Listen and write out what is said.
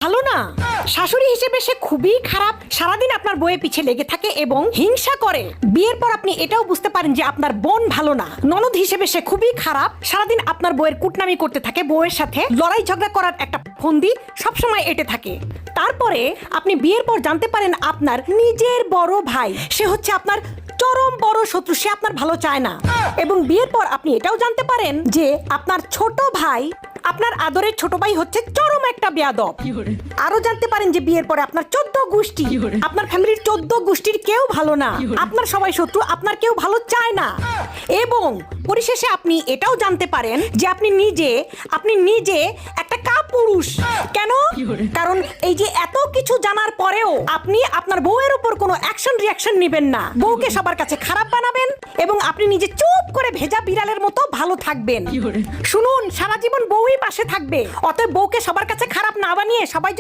ভালো না। শাশুড়ি হিসেবে সে খুবই খারাপ, সারাদিন আপনার বউয়ের পিছে লেগে থাকে এবং হিংসা করে। বিয়ের পর আপনি এটাও বুঝতে পারেন যে আপনার বোন ভালো না। ননদ হিসেবে সে খুবই খারাপ, সারাদিন আপনার বউয়ের কুটনামি করতে থাকে, বউয়ের সাথে লড়াই ঝগড়া করার একটা ফন্দি সবসময় এঁটে থাকে। তারপরে আপনি বিয়ের পর জানতে পারেন আপনার নিজের বড় ভাই সে হচ্ছে আপনার চরম বড় শত্রু, সে আপনার ভালো চায় না। এবং বিয়ের পর আপনি এটাও জানতে পারেন যে আপনার ছোট ভাই, আপনার আদরের ছোট ভাই হচ্ছে চরম একটা বেয়াদব। আরো জানতে পারেন যে বিয়ের পরে আপনার 14 গোষ্ঠী, আপনার ফ্যামিলির 14 গোষ্ঠীর কেউ ভালো না, আপনার সবাই শত্রু, আপনার কেউ ভালো চায় না। এবং পরিশেষে আপনি এটাও জানতে পারেন যে আপনি নিজে একটা কাপুরুষ। কেন? কারণ এই যে এত কিছু জানার পরেও আপনি আপনার বউয়ের উপর কোনো অ্যাকশন রিয়াকশন নেবেন না, বউকে সবার কাছে খারাপ বানাবেন এবং আপনি নিজে চুপ করে ভেজা বিড়ালের মতো ভালো থাকবেন। শুনুন, সারা জীবন বউই পাশে থাকবে, অতএব বউকে সবার কাছে খারাপ না বানিয়ে সবাই